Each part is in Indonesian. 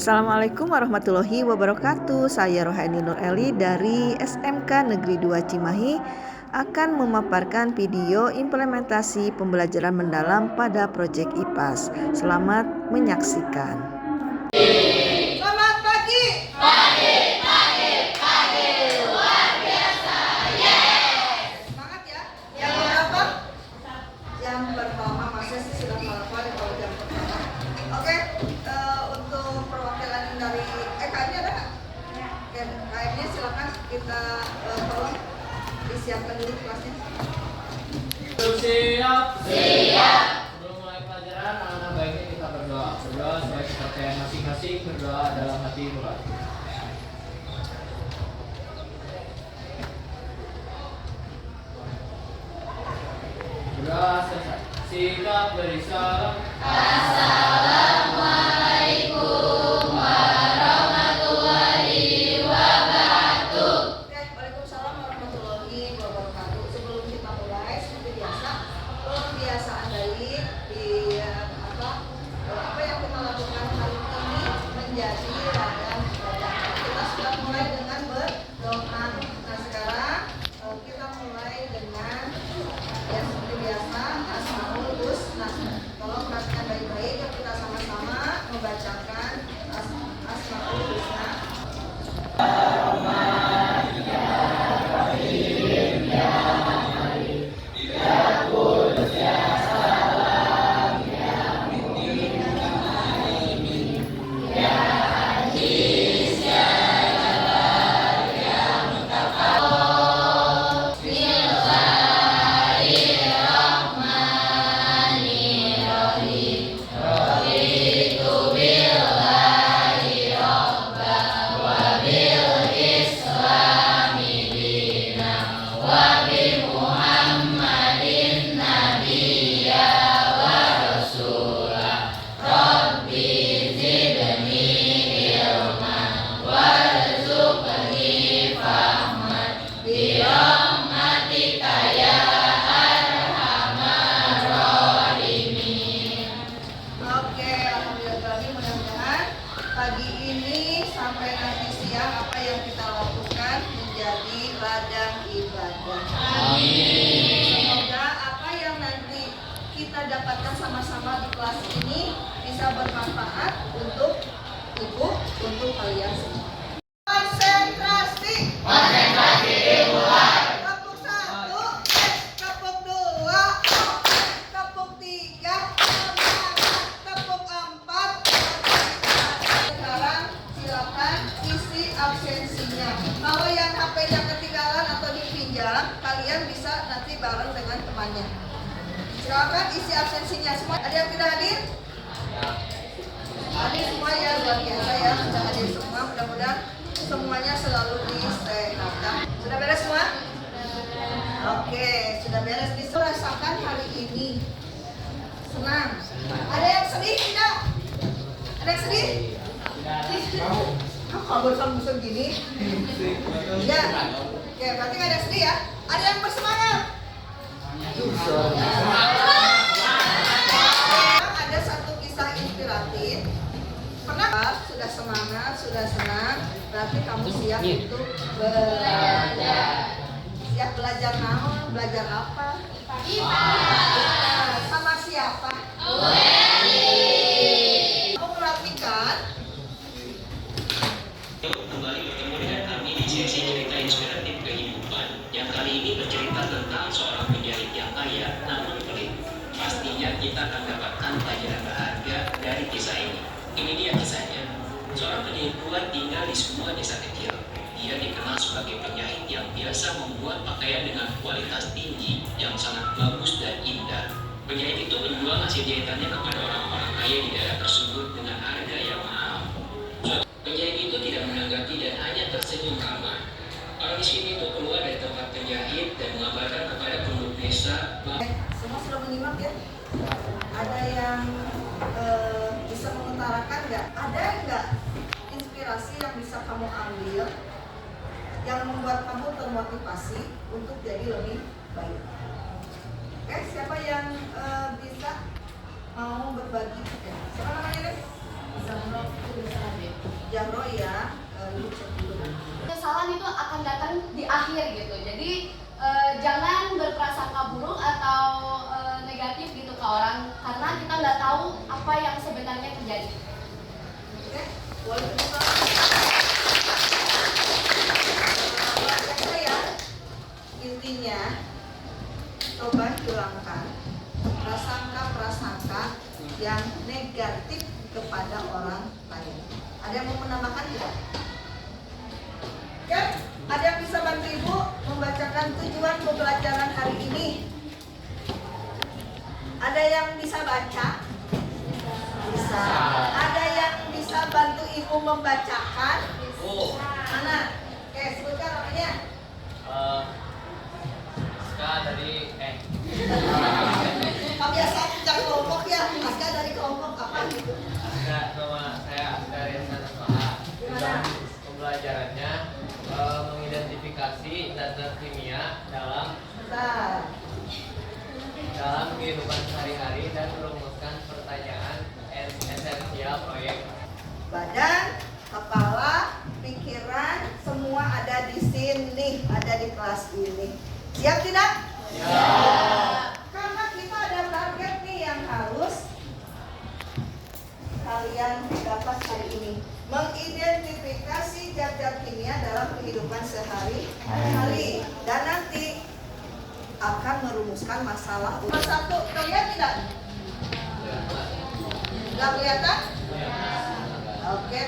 Assalamualaikum warahmatullahi wabarakatuh. Saya Rohaini Nur Eli dari SMK Negeri 2 Cimahi akan memaparkan video implementasi pembelajaran mendalam pada proyek IPAS. Selamat menyaksikan. Selamat pagi. Pagi. Luar biasa. Yes. Semangat ya. Yang berapa? Yang pertama masih sudah hafal kalau yang pertama. Oke, untuk perwakilan dari KM-nya ada nggak? Oke, KM-nya silakan kita tolong disiapkan dulu kelasnya. Siap. Sebelum mulai pelajaran, anak-anak baiknya kita berdoa. Berdoa sebagai kepercayaan masing-masing, berdoa dalam hati nurani. Berdoa selesai. Sikap beri salam. Oke, Waalaikumsalam warahmatullahi wabarakatuh. Sebelum kita mulai, seperti biasa, pembiasaan dari apa yang kita lakukan hari ini menjadi ladang ibadah. Kita sudah mulai dengan berdoa. Nah sekarang kita mulai dengan ya seperti biasa Asmaul Husna. Tolong perhatikan baik-baik ya, kita sama-sama membacakan Asmaul Husna. Oke, alhamdulillah, mudah-mudahan pagi ini sampai nanti siang apa yang kita lakukan menjadi ladang ibadah. Semoga apa yang nanti kita dapatkan sama-sama di kelas ini bisa bermanfaat untuk ibu, untuk kalian semua. Konsentrasi. Kepuk 1, kepuk 2, kepuk 3, kepuk 4. Sekarang silakan isi absensinya. Kalau yang HP-nya ketinggalan atau dipinjam, kalian bisa nanti bareng dengan temannya. Silakan isi absensinya. Semua ada yang tidak hadir? Hadir semua ya, luar biasa ya, sudah hadir semua. Mudah-mudahan semuanya selalu disehatkan. Sudah beres semua? Oke, sudah beres. Dirasakan hari ini senang. Ada yang sedih tidak? Ada yang sedih? Kalau bosan-bosan gini? Ya. Oke, berarti nggak ada yang sedih ya? Ada yang bersemangat? Ada satu kisah inspiratif. Pernah sudah semangat, sudah senang, berarti kamu siap untuk belajar. Siap belajar naon? Belajar apa? IPA. Sama siapa? Kamu perhatikan. Kembali bertemu dengan kami di sesi cerita inspiratif kehidupan yang kali ini bercerita tentang seorang penjahit yang kaya namun pelit. Pastinya kita akan dapatkan pelajaran berharga dari kisah ini. Ini dia kisahnya. Seorang penjahit tua tinggal di sebuah desa kecil. Dia dikenal sebagai penjahit yang biasa membuat pakaian dengan kualitas tinggi yang sangat bagus dan indah. Penjahit itu menjual hasil jahitannya kepada orang-orang kaya di daerah tersebut dengan harga yang mahal. Penjahit itu tidak menanggapi dan hanya tersenyum ramah. Orang di sini itu keluar dari tempat penjahit dan mengabarkan kepada penduduk desa bahwa Semua sudah menyimak ya? Ada yang bisa mengutarakan nggak? Ada nggak inspirasi yang bisa kamu ambil yang membuat kamu termotivasi untuk jadi lebih baik? Oke, siapa yang bisa mau berbagi? Siapa namanya nih? Jamro ya. Ibu cek dulu. Kesalahan itu akan datang di akhir gitu. Jadi jangan berprasangka buruk atau negatif gitu ke orang karena kita nggak tahu apa yang sebenarnya terjadi. Oke, waalaikumsalam. Biasa ya, intinya coba hilangkan prasangka-prasangka yang negatif kepada orang lain. Ada yang mau menambahkan tidak? Oke, ada yang bisa bantu Ibu membacakan tujuan pembelajaran hari ini? Ada yang bisa baca? Bisa. Ada yang bisa bantu Ibu membacakan? Mana? Oke, sebutkan namanya. Ska dari Biasa jangan kelompok ya, Aska dari kelompok apa gitu? Nama saya Askar Yasan Asmaha. Gimana? Pembelajarannya mengidentifikasi zat-zat kimia dalam kehidupan sehari-hari dan merumuskan pertanyaan esensial proyek. Badan, kepala, pikiran, semua ada di sini, ada di kelas ini. Siap tidak? Karena kita ada target nih yang harus kalian dapat hari ini. Mengidentifikasi zat-zat kimia dalam kehidupan sehari-hari dan nanti akan merumuskan masalah. Nomor 1, kelihatan tidak? Nggak kelihatan? Oke,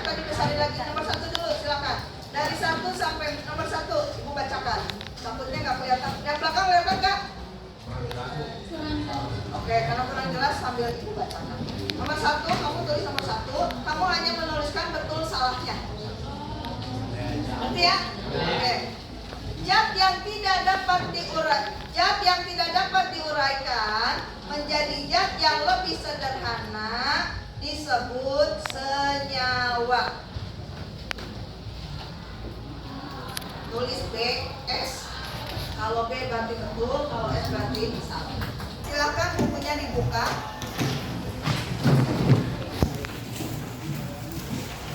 tadi besarin lagi nomor 1 dulu, silakan. Dari 1 sampai nomor 1, Ibu bacakan. Takutnya nggak kelihatan. Yang belakang kelihatan nggak? Oke, karena kurang jelas sambil Ibu bacakan. Nomor 1, kamu tulis nomor 1. Kamu hanya menuliskan betul salahnya. Ngerti ya? Oke. Zat yang tidak dapat diuraikan menjadi zat yang lebih sederhana disebut senyawa. Tulis B, S. Kalau B berarti betul, kalau S berarti salah. Silakan bukunya dibuka.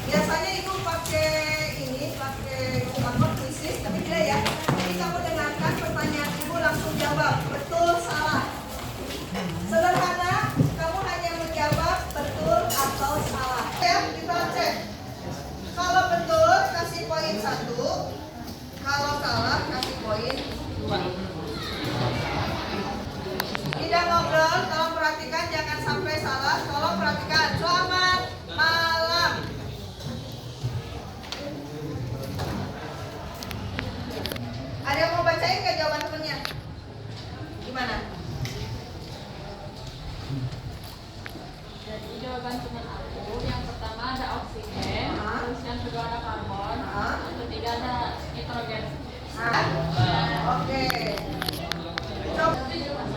Biasanya Ibu pakai krisis, tapi tidak ya. Jadi kamu dengarkan pertanyaan Ibu langsung jawab betul salah. Sederhana, kamu hanya menjawab betul atau salah. Ya, kita cek. Kalau betul kasih poin 1, kalau salah kasih poin 2. Tidak ngobrol, tolong perhatikan jangan sampai salah. Tolong perhatikan. Selamat malam. Ada yang mau bacain nggak jawaban temennya? Gimana? Jadi jawaban teman aku yang pertama ada oksigen, terus yang kedua ada karbon, yang ketiga ada nitrogen. Oke.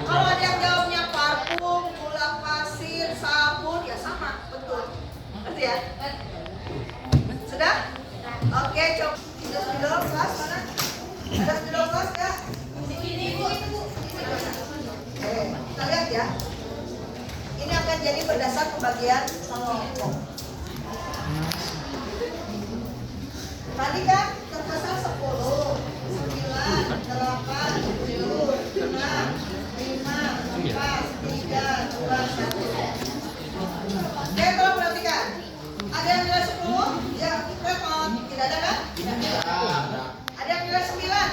Kalau ada yang jawabnya parfum, gula pasir, sabun, ya sama, betul. Ngerti ya? Sudah? Oke, coba. Spidol kelas mana? Ada spidol kelas nggak? Ini Bu. Kita lihat ya. Ini akan jadi berdasar pembagian kelompok. Tadi kan terkesan 10, 9, 8, 7, 6, 5, 4, 3, 2, 1. Oke, tolong perhatikan. Ada yang nilai 10? Ya, repot. Tidak ada kan? Ada yang nilai 9?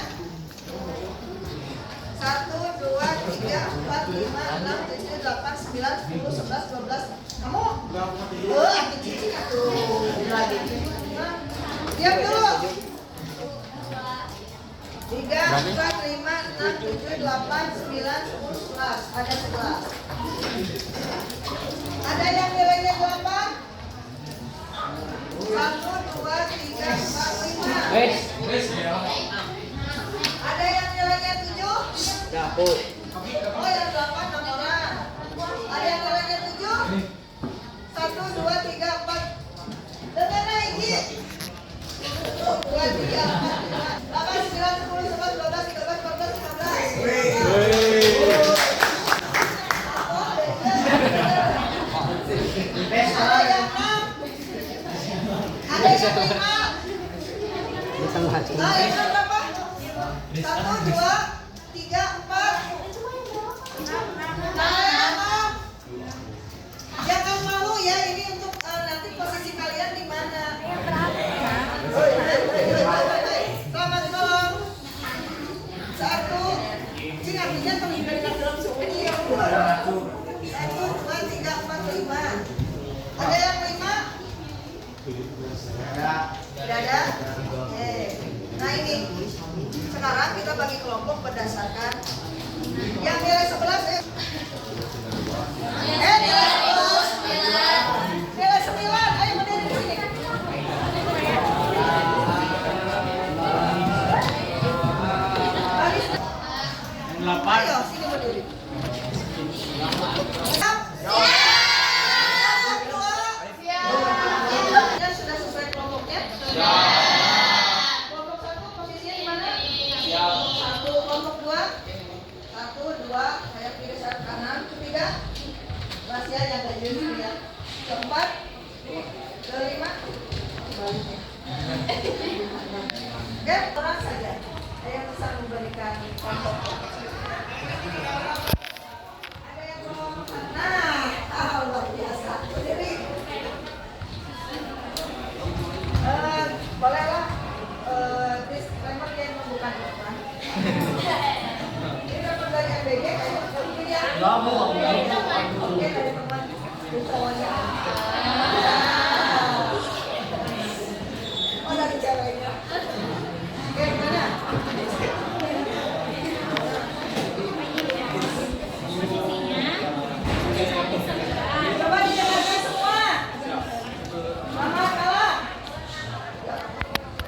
1, 2, 3, 4, 5, 6, 7, 8, 9, 10, 11, 12. Kamu? Aku cicing atuh. Lagi. Diam dulu. 3, 4, 5, 6, 7, 8, 9, 10, 11. Ada 11. Ada yang nilainya 8? 1, 2, 3, 4, 5. Ada yang nilainya 7? Oh, yang 8 6 orang. Ada yang nilainya 7? 1, 2, 3, 4. Dengar lagi. 1, 2, 3, 4, 5, 8, 9, 10, 11, 12, 13, 14, 15. Ada yang 6? 1, 2, 3, 4. Nah, jangan malu ya, ini untuk nanti posisi kalian di mana. Selamat malam. 1, ini artinya terlibat dalam suku ini ya. 1, 2, 3, 4, 5. Ada yang 5? Tidak ada? Oke. Nah ini, sekarang kita bagi kelompok berdasarkan yang nilai 11 nilai 11. Nilai 9, ayo berdiri di sini. Ayo, sini berdiri. Ya, sudah sesuai kelompoknya? Kelompok 1 posisinya di mana? 1, kelompok 2. 1, 2, saya pilih saat kanan. 3, rahasia yang gak jadi ya. 4, 5, sebaliknya. Oke, orang saja. Ada yang bisa memberikan contoh. Ada yang mau, nah, luar biasa. Berdiri. Bolehlah disclaimer yang membuka depan. Ini dapat dari MBG kayaknya lebih ya. Oke, dari teman cowoknya. Oh, dari ceweknya. Oke, gimana? Coba dijelaskan semua. Mama kalah.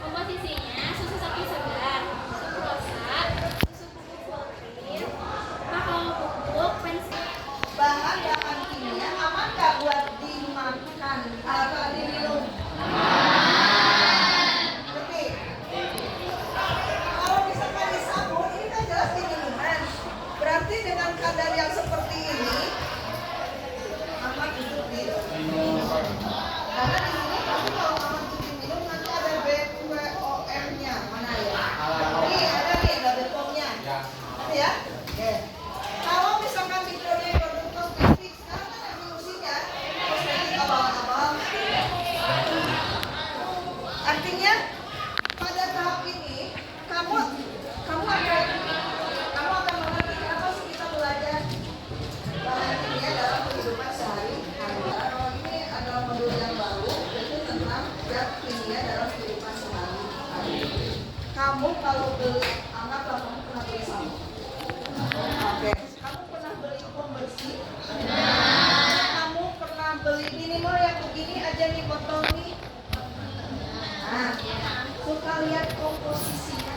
Komposisinya susu sapi segar, susu rosa, susu bubuk protein, kakao bubuk, pensil. Bahan-bahan kimia aman gak buat dimakan atau diminum? Ngerti? Kalau misalkan di sabun, ini kan jelas di minuman. Berarti dengan kadar yang seperti ini aman untuk diminum. Karena di sini kamu kalau aman untuk diminum nanti ada BPOM-nya. Mana ya? Ini ada nih, ada BPOM-nya. Ngerti ya? Oke. Kalau misalkan di produk kosmetik, sekarang kan evolusinya kosmetik abal-abal. Artinya pada tahap ini kamu akan mengerti kenapa sih kita belajar bahan kimia dalam kehidupan sehari-hari. Kalau ini adalah modul yang baru, yaitu tentang zat kimia dalam kehidupan sehari-hari. Kamu kalau beli, anggaplah kamu pernah beli sabun. Oke. Kamu pernah beli pembersih? Kamu pernah beli minimal yang begini aja nih botol nih? Nah, suka lihat komposisinya?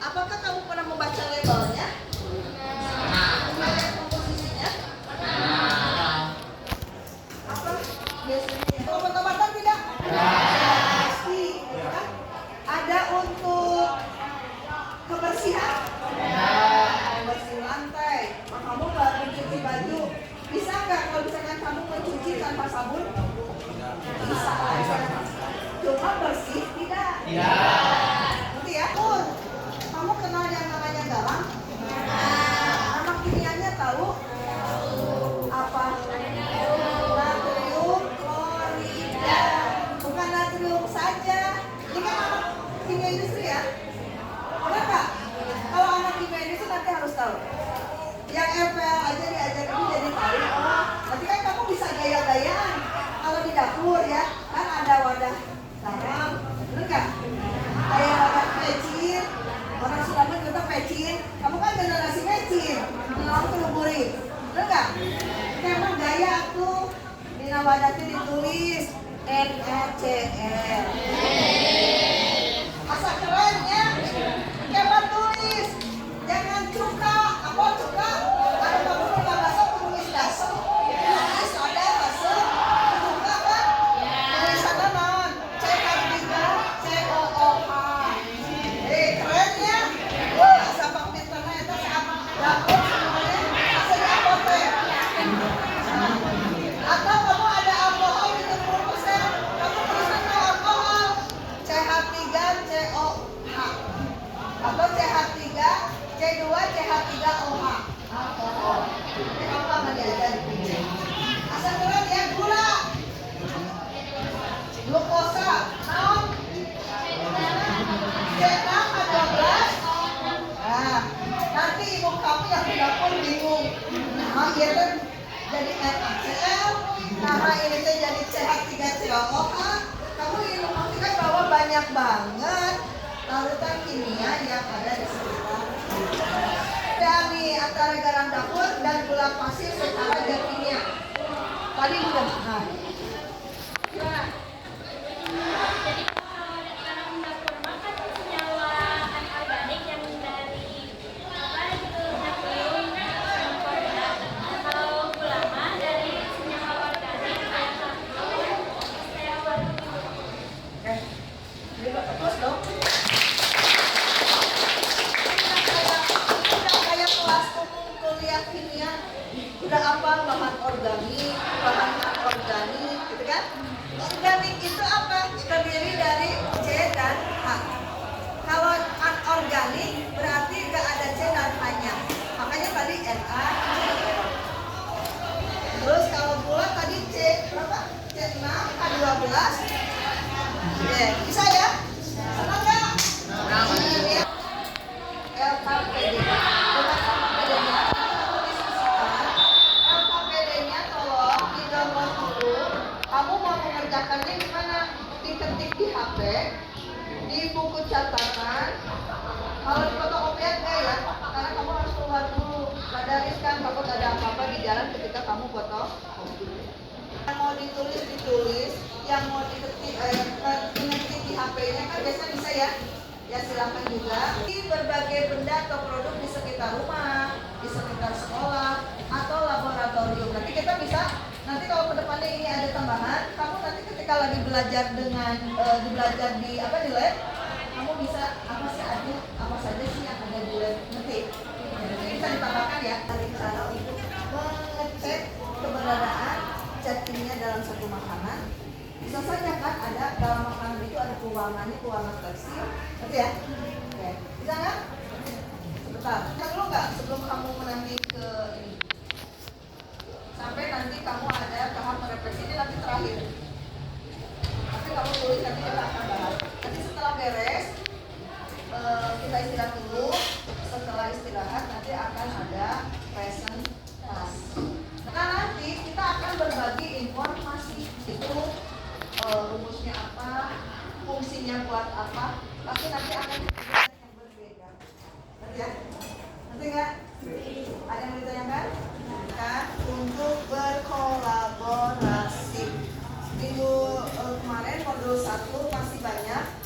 Apakah kamu pernah membaca labelnya? Suka lihat komposisinya? Apa biasanya? Obat-obatan tidak? Pasti, kan? Ada untuk kebersihan? Bersih lantai. Kamu nggak mencuci baju? Bisa nggak kalau misalkan kamu mencuci tanpa sabun? Bisa. Cuma bersih tidak? Ngerti ya? Kamu kenal yang namanya garam? Nama kimianya tahu? Apa? Natrium klorida. Bukan natrium saja. Ini kan anak kimia industri ya? Benar nggak? Kalau anak kimia industri nanti harus tahu. Yang FPL aja diajarin jadi tahu. Oh, nanti kan kamu bisa gaya-gayaan. Kalau di dapur ya, kan ada wadah garam, bener nggak? Kayak wadah mecin, orang Sunda kita mecin. Kamu kan generasi mecin, kamu keluburin, bener nggak? Memang gaya tuh di wadahnya ditulis NaCl. Masa kerennya, coba tulis, jangan cuka, apa cuka? Ada kamu pernah bahasa penulis dasar, tulis ada bahasa cuka kan? Tulisannya non, CH3, COOH. Keren ya? Sabang pinternya itu sama. Dapur semuanya, hasilnya potek. Atau kamu ada alkohol di 70%, kamu tulisan no alkohol, banget larutan kimia yang ada di sekitar kita. Dari antara garam dapur dan gula pasir secara zat kimia. Tadi udah. Nah. Gimana? Jadi kalau garam dapur mah kan senyawa anorganik yang dari apa gitu natrium klorida. Kalau gula mah dari senyawa organik kayak steaua gitu. Terus dong. Udah kayak kelas umum kuliah kimia. Udah apa bahan organik, bahan anorganik, gitu kan? Organik itu apa? Terdiri dari C dan H. Kalau anorganik berarti nggak ada C dan H-nya. Makanya tadi Na, CL. Terus kalau gula tadi C berapa? C6, H12. Oke, bisa ya? Senang nggak? Senang ya. LKPD. LKPD-nya tolong di-download dulu. Kamu mau mengerjakannya gimana? Diketik di HP, di buku catatan. Kalau di fotokopian enggak ya? Karena kamu harus keluar dulu. Ada riskan takut ada apa-apa di jalan ketika kamu foto. Yang mau ditulis, yang mau diketik di HP-nya kan biasanya bisa ya. Ya silakan juga. Di berbagai benda atau produk di sekitar rumah, di sekitar sekolah atau laboratorium. Nanti kita bisa, nanti kalau kedepannya ini ada tambahan, kamu nanti ketika lagi belajar dengan belajar di apa di lab, kamu bisa apa saja sih yang ada di lab nanti. Jadi bisa ditambahkan ya. Dari cara untuk mengecek keberadaan zat kimia dalam satu makanan. Bisa saja kan ada dalam makanan itu ada pewarnanya, pewarna tekstil, ngerti ya? Oke, bisa nggak? Sebentar, dulu nggak sebelum kamu menanti ke ini? Sampai nanti kamu ada tahap merefleksi ini nanti terakhir. Tapi kamu tulis nanti kita akan bahas. Nanti setelah beres, kita istirahat dulu. Setelah istirahat nanti akan ada presentasi. Nah nanti kita akan berbagi informasi itu. Rumusnya apa, fungsinya buat apa, tapi nanti akan diberikan yang berbeda. Nanti ya? Nanti nggak? Ada yang ditanyakan? Kan untuk berkolaborasi. Minggu kemarin modul 1 masih banyak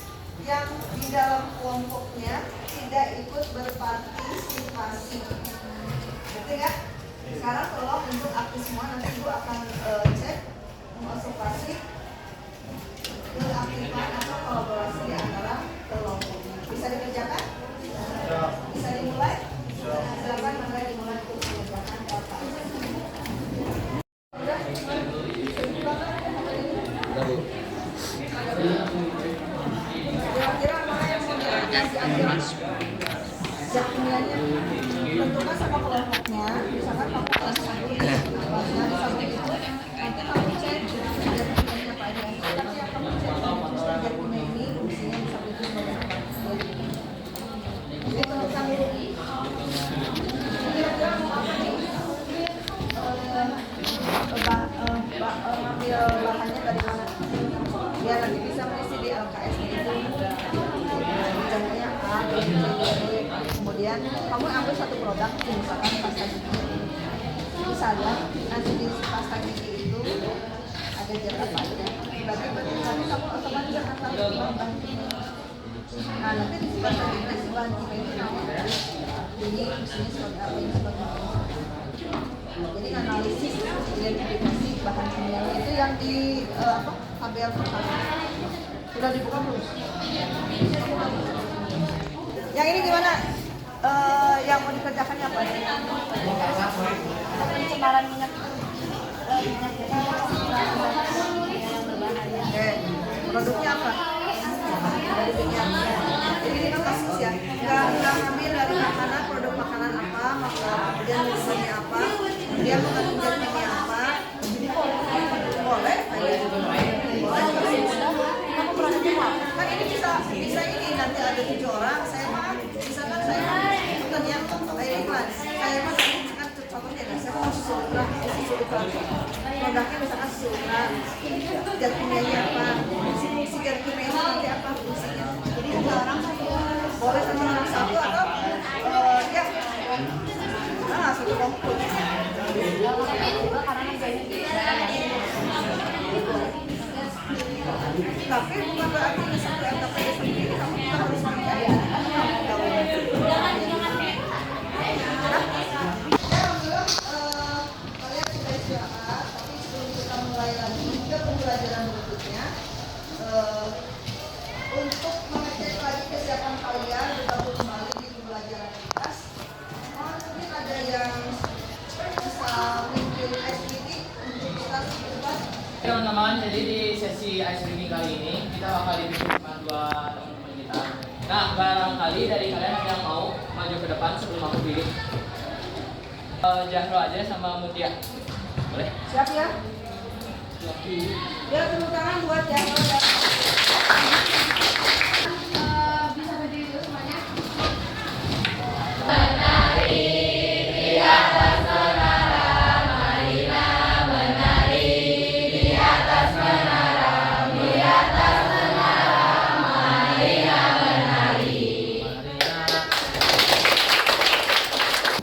yang di dalam kelompoknya tidak ikut berpartisipasi. Ngerti nggak? Sekarang tolong untuk aktif semua, nanti Ibu akan cek observasi keaktifan atau kolaborasi di antara kelompoknya. Bisa dikerjakan? Bisa dimulai? Silakan mangga dimulai untuk mengerjakan apa? Udah? Kira-kira mana yang mau dikasih ajaran? Zat kimianya tentukan sama kelompoknya. Misalkan kamu kelas 1 kelasnya di satu itu, nanti kamu cek zat kimianya apa aja. Tapi yang kamu cek zat kimia ini fungsinya di satu itu sebagai apa? Jadi tentukan dulu. Kira-kira mau apa nih? Ambil bahannya dari mana? Biar nanti bisa mengisi di LKS itu. Misalnya A, B, C, D, kemudian kamu ambil satu produk, misalkan pasta gigi. Misalnya nanti di pasta gigi itu ada zat apa aja. Berarti nanti kamu otomatis akan tahu bahan kimia. Nah nanti di pasta gigi si bahan kimia itu namanya ini fungsinya seperti apa, ini seperti apa. Jadi analisis identifikasi bahan kimia itu yang di tabel pertama. Sudah dibuka belum? Yang ini gimana? Yang mau dikerjakannya apa? Pencemaran minyak Oke, produknya apa? Dari minyak. Jadi ini kasus ya. Nggak ngambil dari makanan, produk makanan apa, kemudian misalnya apa, dia mengandung zat kimia apa. Boleh? Kamu pernah coba? Kan ini bisa ini nanti ada 7 orang. Saya misalkan saya bukan ya iklan. Saya kan contohnya ada saya mau susu iklan. Produknya misalkan susu iklan. Zat kimianya apa? Fungsi zat kimia itu nanti apa fungsinya? Tapi bukan berarti di satu LKPD sendiri kamu juga harus pakai ya. Kamu gabung. Alhamdulillah kalian sudah istirahat. Tapi sebelum kita mulai lagi ke pembelajaran berikutnya, untuk mengecek lagi kesiapan kalian bergabung kembali di pembelajaran lintas, mungkin ada yang bisa bikin ice breaking untuk kita bebas. Teman-teman, jadi di sesi ice breaking kali ini kita bakal dibikin cuma 2 teman-teman kita. Nah, barangkali dari kalian ada yang mau maju ke depan sebelum aku pilih. Jahro aja sama Mutia. Boleh? Siap ya? Ya, tepuk tangan buat Jahro dan Bisa berdiri dulu semuanya.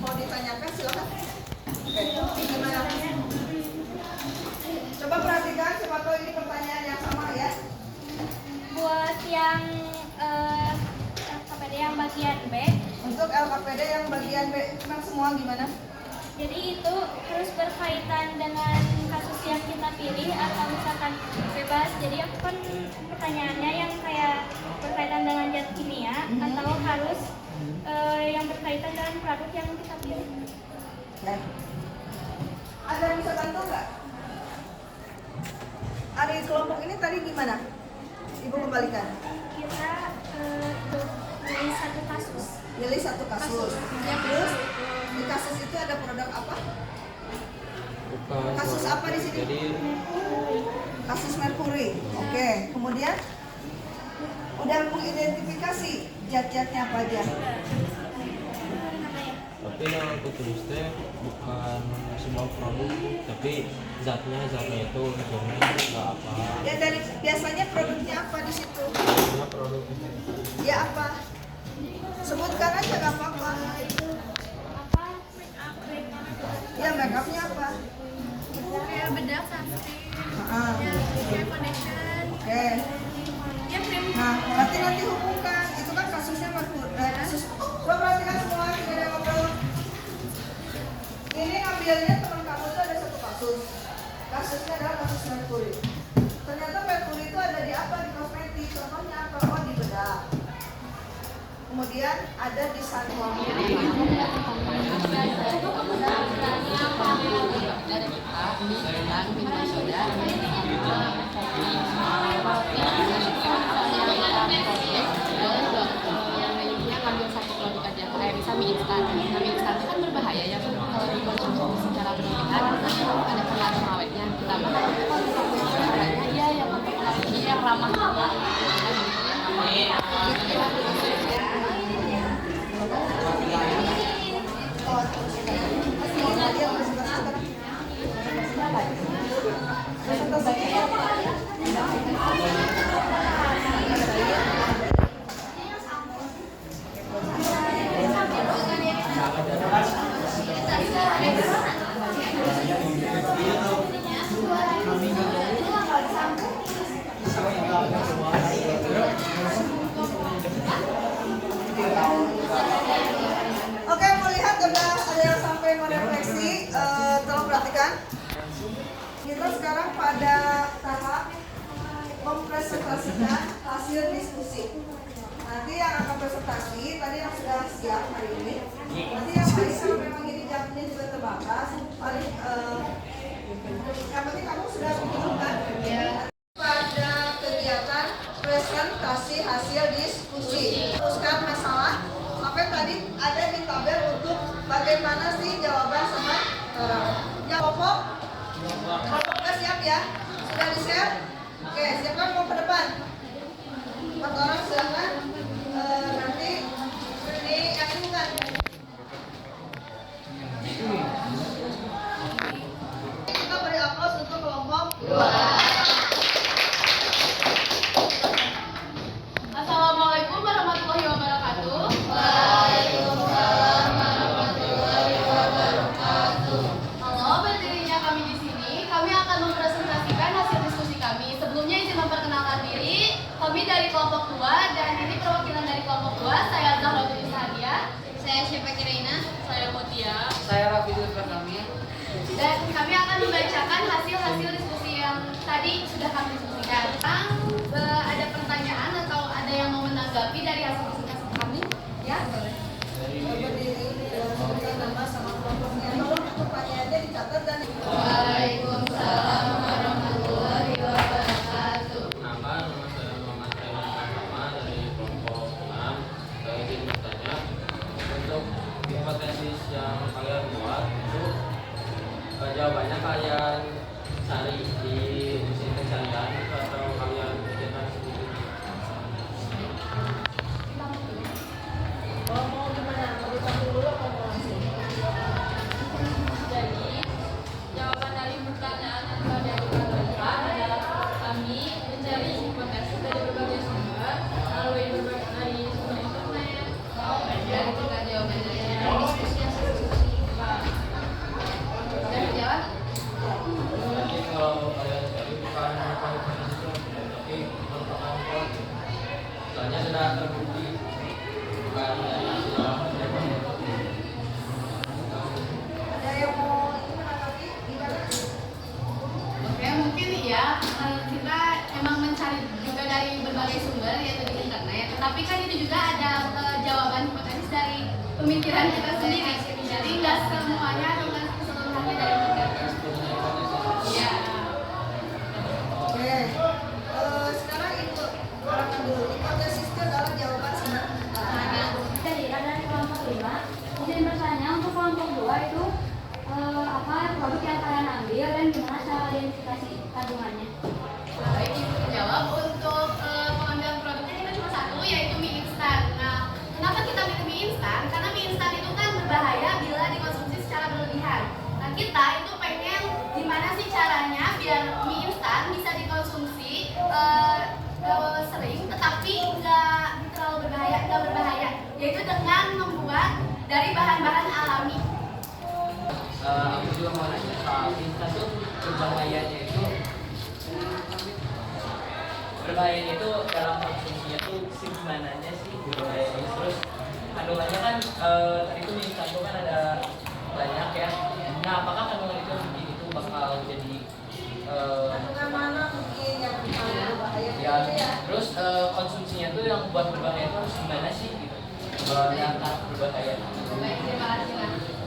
mau ditanyakan silakan. Oke, gimana? Coba perhatikan, siapa tahu ini pertanyaan yang sama ya. Buat yang LKPD yang bagian B, Untuk LKPD yang bagian B, memang semua gimana? jadi itu harus berkaitan dengan kasus yang kita pilih atau misalkan bebas. Jadi aku kan pertanyaannya yang kayak berkaitan dengan zat kimia atau harus yang berkaitan dengan produk yang kita pilih. Ya. Ada yang bisa bantu nggak? Ada di kelompok ini tadi gimana? Ibu kembalikan. Kita pilih satu kasus. Pilih satu kasus. Terus di kasus itu ada produk apa? Kasus apa di sini? Kasus merkuri. Oke. Kemudian udah mengidentifikasi zat-zatnya apa aja? Tapi yang aku tulis teh bukan semua produk, tapi zatnya itu ukurnya nggak apa. Ya dari biasanya produknya apa di situ? Biasanya produk itu. Ya apa? Sebutkan aja nggak apa-apa. Apa? Ya make upnya apa? Kayak bedak, sunscreen, Ah, hair condition, Oke. ya krim. Nah, berarti nanti hubungkan. Itu kan kasusnya merkuri. Kasus. Coba perhatikan semua, tidak ada yang ngobrol. Ini ngambilnya teman kamu tuh ada satu kasus. Kasusnya adalah kasus merkuri. Ternyata merkuri itu ada di apa? Di kosmetik. Contohnya apa? Oh, di bedak. Kemudian ada di sunblock. Ngambil satu produk aja, kayak bisa mie instan. Nah, mie instan itu kan berbahaya ya kalau dikonsumsi secara berlebihan, ada pengaruh awetnya. Ditambah awetnya dia yang untuk dia yang ramah. Oke, melihat udah ada yang sampai merefleksi, tolong perhatikan. Kita sekarang pada tahap mempresentasikan hasil diskusi. Nanti yang akan presentasi, tadi yang sudah siap hari ini. Nanti yang lain kalau memang ini jamnya juga terbatas, paling yang penting kamu sudah menunjukkan pada kegiatan presentasi hasil diskusi. Teruskan masalah. Sampai tadi ada di tabel untuk bagaimana sih jawaban sama yang kelompok udah siap ya? Sudah di share? Oke, siapkan mau ke depan. 4 orang silahkan. Nanti ini yang ini bukan. Kita beri aplaus untuk kelompok 2. Assalamualaikum warahmatullahi wabarakatuh. Halo, berdirinya kami di sini. Kami akan mempresentasikan hasil diskusi kami. Sebelumnya izin memperkenalkan diri. sudah kami diskusikan. Ada pertanyaan atau ada yang mau menanggapi dari hasil diskusi kami? Ya, boleh. Berdiri, sebutkan nama sama kelompoknya. Tolong pertanyaannya dicatat dan Waalaikumsalam warahmatullahi wabarakatuh. Nama saya Muhammad Aiman Pratama dari kelompok 6. Saya ingin bertanya, untuk hipotesis yang kalian buat itu jawabannya kalian cari di mesin pencarian atau kalian pikirkan sendiri? mau gimana? Mau dicatat dulu atau mau langsung? Jadi, jawaban dari pertanyaan yang telah diajukan adalah kami mencari hipotesis dari berbagai sumber, melalui berbagai dari sumber internet, Dan juga jawabannya dari diskusi yang diskusi. Dan jawab? Jadi kalau kalian cari bukan hipotesis tapi angka-angka, soalnya sudah terbukti bukan dari hasil Ada yang mau ini menanggapi? Gimana? Oke, mungkin ya kita emang mencari juga dari berbagai sumber yaitu di internet. Tetapi kan itu juga ada jawaban hipotesis dari pemikiran kita sendiri. Jadi nggak semuanya atau nggak keseluruhannya dari internet. Ya. Oke. Sekarang itu orang dulu. Hipotesis itu adalah jawaban sebenarnya. Jadi dari kelompok 5, izin bertanya untuk kelompok 2 itu apa produk yang kalian ambil dan gimana cara identifikasi kandungannya? Baik, Ibu menjawab untuk pengambilan produknya kita cuma satu yaitu mie instan. Nah, kenapa kita milih mie instan? Karena mie instan itu kan berbahaya bila dikonsumsi secara berlebihan. Nah, kita itu pengen gimana sih caranya biar mie instan bisa dikonsumsi sering tetapi nggak terlalu berbahaya, yaitu dengan membuat dari bahan-bahan alami. Aku juga mau nanya soal instan tuh berbahayanya itu dalam konsumsinya tuh segimananya sih berbahayanya. Terus kandungannya kan tadi tuh di instan tuh kan ada banyak ya. Nah, apakah kandungan itu mungkin itu bakal jadi Kandungan mana mungkin yang paling berbahaya? ya, terus konsumsinya tuh yang buat berbahaya itu harus gimana sih gitu? Yang berbahaya. Baik, terima kasih.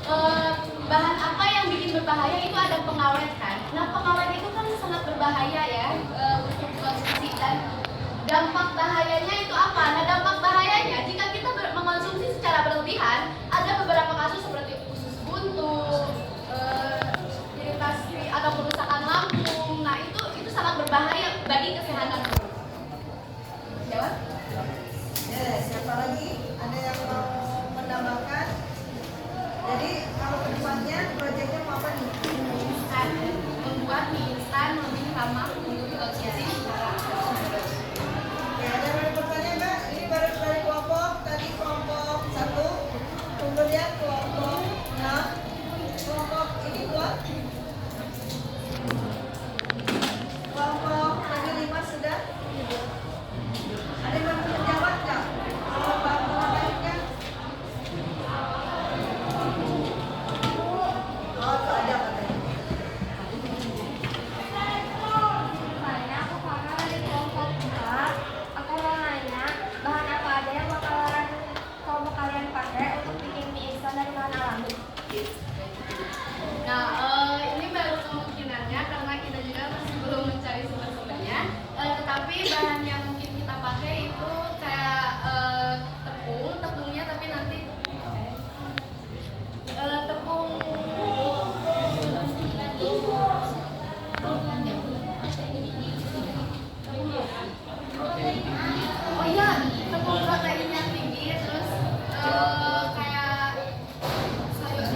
Nah, bahan apa yang bikin berbahaya itu ada pengawet kan. Nah, pengawet itu kan sangat berbahaya ya untuk konsumsi dan dampak bahayanya itu apa? Nah, dampak bahayanya jika kita mengonsumsi secara berlebihan ada beberapa kasus seperti usus buntu, iritasi atau kerusakan lambung. Nah, itu sangat berbahaya bagi kesehatan tubuh. Jawab? Siapa lagi? Ada yang mau menambahkan? Jadi kalau kedepannya proyeknya mau apa nih? Instan, membuat mie instan lebih ramah untuk dikonsumsi. Oke, ada yang mau bertanya nggak? Ini baru dari kelompok tadi kelompok 1, kemudian kelompok 6, kelompok ini 2, kelompok tadi 5 sudah. Ada yang mau menjawab nggak? Kalau bapak lainnya? Oh, itu ada katanya. Makanya aku karena dari kelompok 4, aku mau nanya bahan apa aja yang bakalan kelompok kalian pakai untuk bikin mie instan dari bahan alami? Nah, ini baru kemungkinannya karena kita juga masih belum mencari sumber-sumbernya. Tetapi bahan yang mungkin kita pakai itu kayak tepungnya tapi nanti tepung oh iya, tepung proteinnya tinggi, terus kayak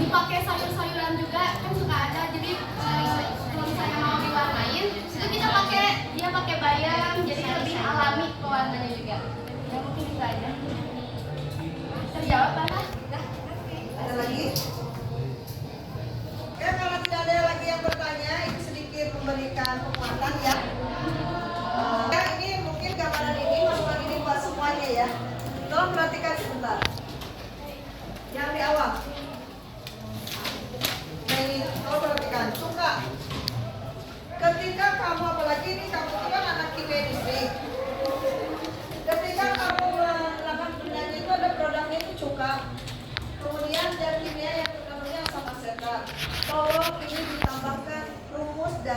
dipakai sayur-sayuran juga kan suka ada. Jadi kalau misalnya mau diwarnain itu kita pakai bayam jadi lebih alami pewarnanya juga. Ya mungkin itu aja. Terjawab Pak? Ada lagi? Ya, kalau tidak ada lagi yang bertanya, ini sedikit memberikan penguatan ya. Ya, ini mungkin gambaran ini masukan ini buat semuanya ya. Tolong perhatikan sebentar. Yang di awal. Nah, ini tolong perhatikan. Suka. Ketika kamu apalagi ini kamu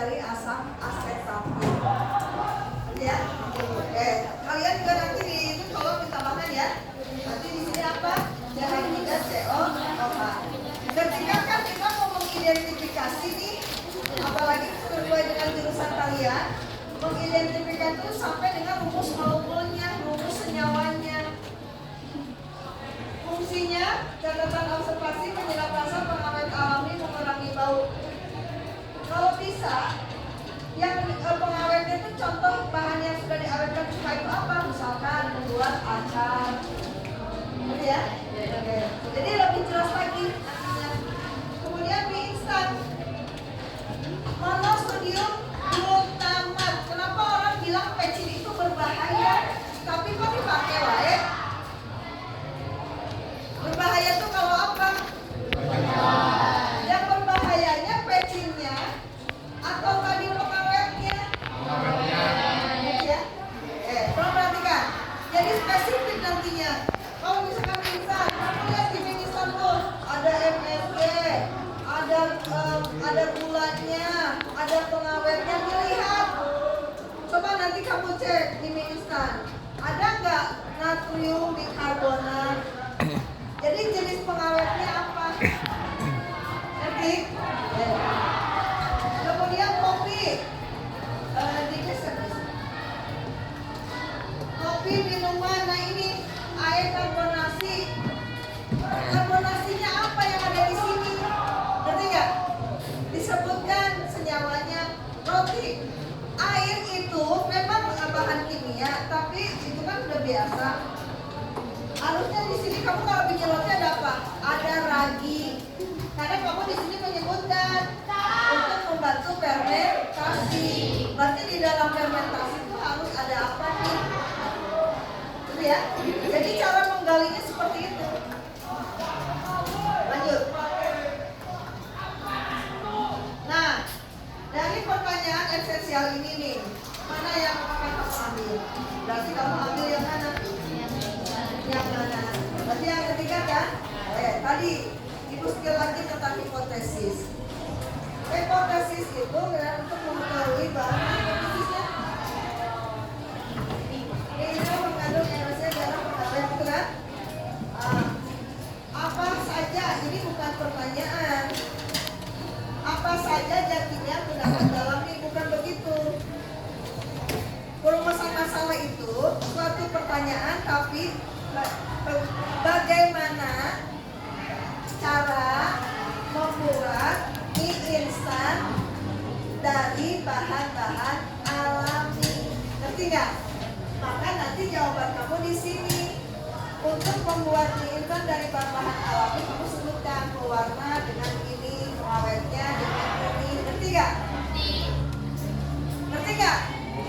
dari asam asetatil. Ya, kalian juga nanti di itu kalau minta makan ya. Nanti di sini apa? Cyanida COOH. Ketika kan kita mau mengidentifikasi nih, apalagi sesuai dengan jurusan kalian, mengidentifikasi itu sampai dengan rumus molekulnya, rumus senyawanya. Fungsinya, catatan observasi, penyerap rasa, pengawet alami, mengurangi bau. Kalau bisa, yang pengawetnya itu contoh bahan yang sudah diawetkan suka itu apa? Misalkan membuat acar. Gitu ya? Oke. Jadi lebih jelas lagi nantinya. Kemudian mie instan. Monosodium glutamat. Kenapa orang bilang pecin itu berbahaya? Tapi kok dipakai wae? Berbahaya tuh kalau apa? Yang berbahayanya pecinnya atau tadi pengawetnya? Ya. Perhatikan. Jadi spesifik nantinya. Kalau misalkan instan, kamu lihat di mie instan tuh ada MSG, ada gulanya, ada pengawetnya, dilihat. Coba nanti kamu cek di mie instan, ada nggak natrium bikarbonat? Jadi jenis pengawetnya apa? Ngerti? Kemudian kopi, digeser. Kopi minuman, nah ini air karbonasi. Karbonasinya apa yang ada di sini? Ngerti nggak? Disebutkan senyawanya roti. Air itu memang bahan kimia, tapi itu kan udah biasa. Harusnya di sini kamu kalau bikin roti ada apa? Ada ragi. Karena kamu di sini menyebutkan untuk membantu fermentasi. Berarti di dalam fermentasi itu harus ada apa nih? Gitu ya. Jadi cara menggalinya seperti itu. Lanjut. Nah, dari pertanyaan esensial ini nih, mana yang akan kamu ambil? Berarti kamu ambil yang mana? Yang mana? Berarti yang ketiga kan? Tadi Ibu skill lagi tentang hipotesis. Hipotesis itu untuk mengetahui bahwa hipotesisnya ini mengandung energi dalam pengawet, itu kan? Apa saja, ini bukan pertanyaan. Apa saja jadinya terdapat dalam ini, bukan begitu. Perumusan masalah itu suatu pertanyaan, tapi bagaimana cara membuat mie instan dari bahan-bahan alami. Ngerti nggak? Maka nanti jawaban kamu di sini. Untuk membuat mie instan dari bahan-bahan alami, kamu sebutkan pewarna dengan ini, pengawetnya dengan ini. Ngerti nggak? Ngerti nggak?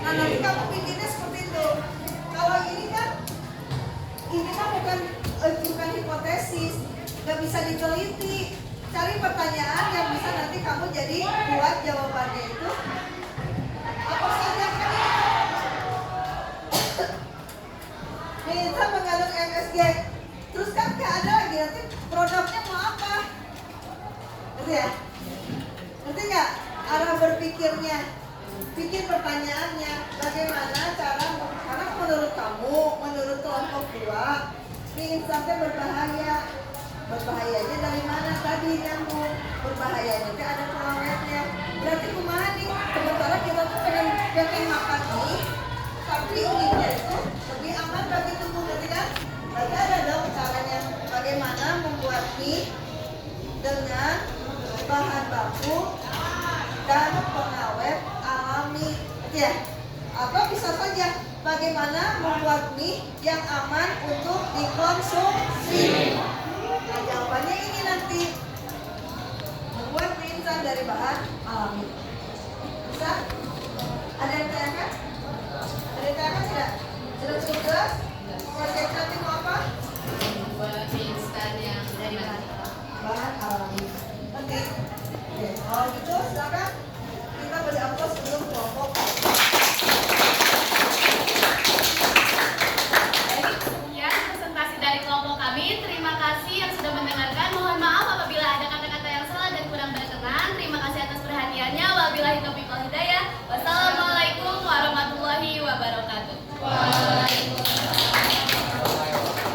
Nah nanti kamu bikinnya seperti itu. Kalau ini kan bukan hipotesis, nggak bisa diteliti. Cari pertanyaan yang bisa nanti kamu jadi buat jawabannya itu apa saja kan? Bisa mengandung MSG. Terus kan nggak ada lagi nanti produknya mau apa? Ngerti ya? Ngerti nggak? Arah berpikirnya, bikin pertanyaannya, bagaimana cara? Karena menurut kamu, menurut kelompok 2, mie instannya berbahaya. Berbahayanya dari mana tadi nyambung? Berbahayanya itu ada pengawetnya. Berarti kumaha nih? Sementara kita tuh pengen makan mie, tapi mie-nya itu lebih aman bagi tubuh, ngerti kan? Berarti ada dong caranya bagaimana membuat mie dengan bahan baku dan pengawet alami, ngerti ya? Atau bisa saja bagaimana membuat mie yang aman untuk dikonsumsi. Nah, jawabannya ini nanti membuat mie instan dari bahan alami. Bisa? Ada yang tanyakan? Ada yang tanyakan tidak? Sudah cukup jelas? Proyek nanti mau apa? Buat mie instan yang dari bahan alami. Oke. Kalau gitu silakan kita beri aplaus sebelum kelompok. Sekian presentasi dari kelompok kami. Terima kasih yang sudah mendengarkan. Mohon maaf apabila ada kata-kata yang salah dan kurang berkenan. Terima kasih atas perhatiannya. Wabillahi taufiq wal hidayah.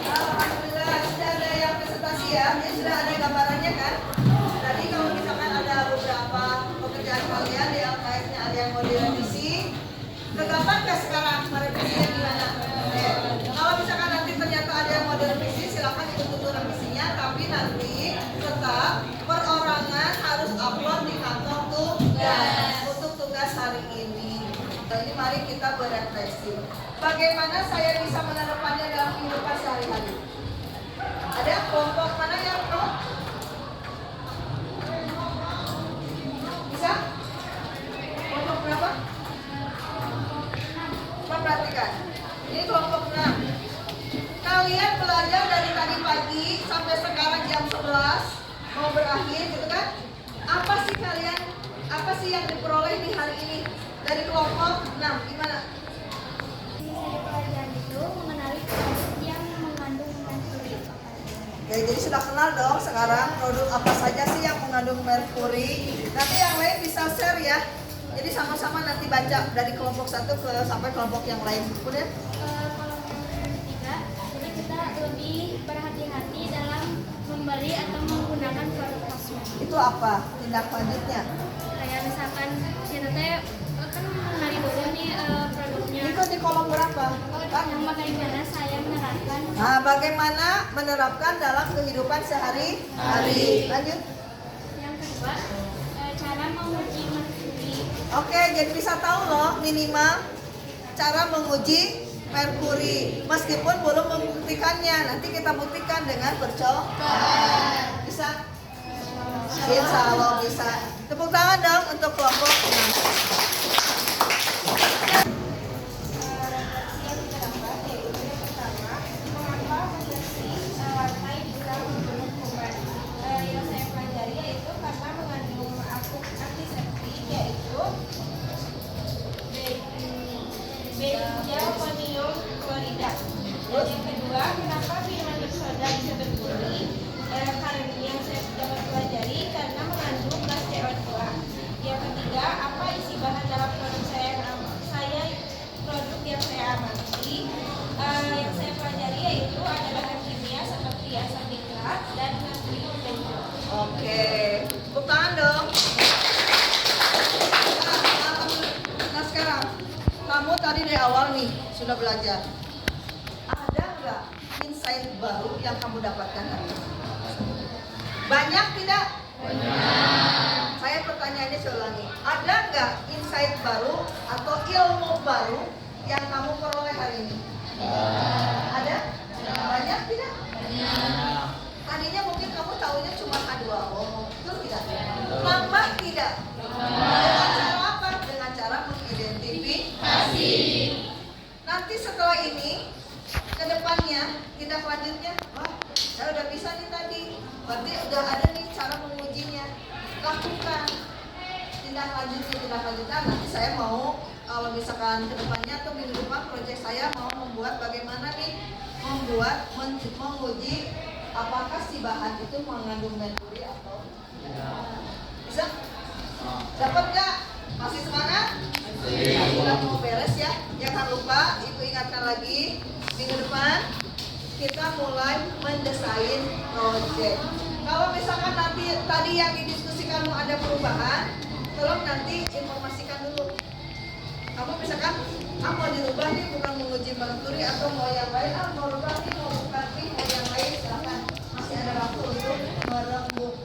Alhamdulillah sudah ada yang presentasi ya. Ini sudah ada gambarannya kan? Tadi kalau misalkan ada beberapa pekerjaan kalian di LKS-nya ada yang mau direvisi, kegampang nggak sekarang merevisinya gimana? Kalau misalkan nanti ternyata ada yang mau direvisi, silakan ikut dulu revisinya. Tapi nanti tetap perorangan harus upload di kantong tugas untuk tugas hari ini. Jadi mari kita berefleksi. Bagaimana saya bisa menerapkannya dalam kehidupan sehari-hari? Ada kelompok mana yang pro? Bisa? Kelompok berapa? Perhatikan. Ini kelompok 6. Kalian belajar dari tadi pagi sampai sekarang jam 11 mau berakhir gitu kan? Apa sih yang diperoleh di hari ini dari kelompok 6? Gimana? Dari pelajaran itu mengenali produk yang mengandung merkuri. Oke, jadi sudah kenal dong sekarang produk apa saja sih yang mengandung merkuri. Nanti yang lain bisa share ya. Jadi sama-sama nanti baca dari kelompok 1 sampai kelompok yang lain. Kemudian Kalau yang ketiga, jadi kita lebih berhati-hati dalam membeli atau menggunakan produk kosmetik. itu apa tindak lanjutnya? Kayak misalkan kita teh kan mengenali dulu nih produknya. Itu di kolom berapa? Yang bagaimana saya menerapkan. Nah, bagaimana menerapkan dalam kehidupan sehari-hari. Lanjut. Yang kedua, cara menguji merkuri. Oke, jadi bisa tahu loh minimal cara menguji merkuri. Meskipun belum membuktikannya, nanti kita buktikan dengan percobaan. Bisa? Insya Allah bisa. Tepuk tangan dong untuk kelompok 6. Benzalkonium klorida. Dan yang kedua, kenapa minuman bersoda bisa berfuri? Karena yang saya dapat pelajari karena mengandung gas CO2. Yang ketiga, apa isi bahan dalam produk produk yang saya amati? Yang saya pelajari yaitu ada bahan kimia seperti asam nitrat dan natrium benzo. Oke, tepuk tangan dong. Nah sekarang, kamu tadi dari awal nih sudah belajar. Ada nggak insight baru yang kamu dapatkan hari ini? Banyak tidak? Banyak. Saya pertanyaannya saya ulangi. Ada nggak insight baru atau ilmu baru yang kamu peroleh hari ini? Ada? Banyak tidak? Banyak. Tadinya mungkin kamu tahunya cuma H2O, betul tidak? Nambah tidak? Dengan cara apa? Dengan cara mengidentifikasi. Nanti setelah ini, ke depannya, tindak lanjutnya, wah, saya udah bisa nih tadi. Berarti udah ada nih cara mengujinya. Lakukan tindak lanjutnya. Nanti saya mau, kalau misalkan ke depannya atau minggu depan, proyek saya mau membuat bagaimana nih, menguji apakah si bahan itu mengandung merkuri atau bisa? Dapat nggak? Masih semangat? Sudah mau beres ya. Jangan lupa, Ibu ingatkan lagi, minggu depan kita mulai mendesain proyek. Kalau misalkan nanti tadi yang didiskusikan mau ada perubahan, tolong nanti informasikan dulu. Kamu misalkan, mau dirubah nih bukan menguji merkuri atau mau yang lain, mau rubah nih, mau bukan nih, mau yang lain, silakan. Masih ada waktu untuk merembuk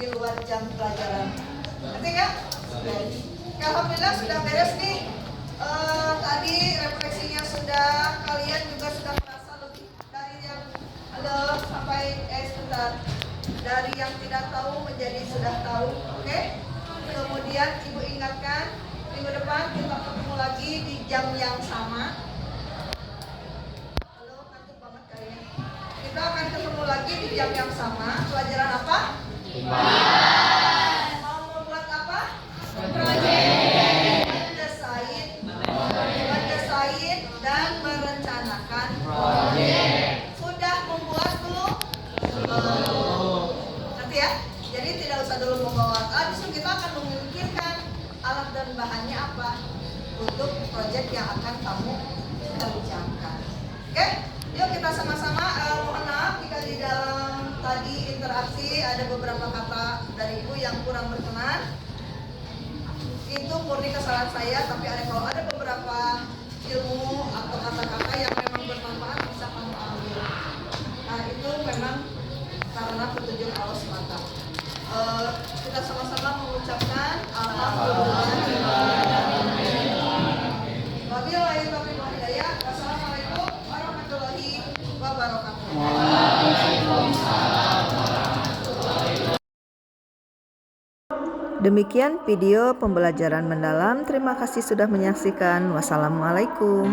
di luar jam pelajaran. Ngerti nggak? Alhamdulillah sudah beres nih. Tadi refleksinya sudah, kalian juga sudah merasa lebih dari yang sampai sebentar. Dari yang tidak tahu menjadi sudah tahu, oke? Kemudian Ibu ingatkan, minggu depan kita ketemu lagi di jam yang sama. Halo, kantuk banget kayaknya. Kita akan ketemu lagi di jam yang sama. Pelajaran apa? Mau membuat apa? Proyek. Mendesain dan merencanakan proyek. Sudah membuat belum? Ngerti ya? Jadi tidak usah dulu membawa alat. Justru kita akan memikirkan alat dan bahannya apa untuk proyek yang akan kamu kerjakan. Oke, yuk kita sama-sama mohon maaf jika di dalam tadi interaksi ada beberapa kata dari Ibu yang kurang berkenan. Itu murni kesalahan saya, tapi kalau ada beberapa ilmu atau kata-kata yang memang bermanfaat bisa kamu ambil. Nah itu memang karena petunjuk Allah semata. Kita sama-sama mengucapkan alhamdulillah. Wabillahi taufiq wal hidayah. Wassalamualaikum warahmatullahi wabarakatuh. Demikian video pembelajaran mendalam. Terima kasih sudah menyaksikan. Wassalamualaikum.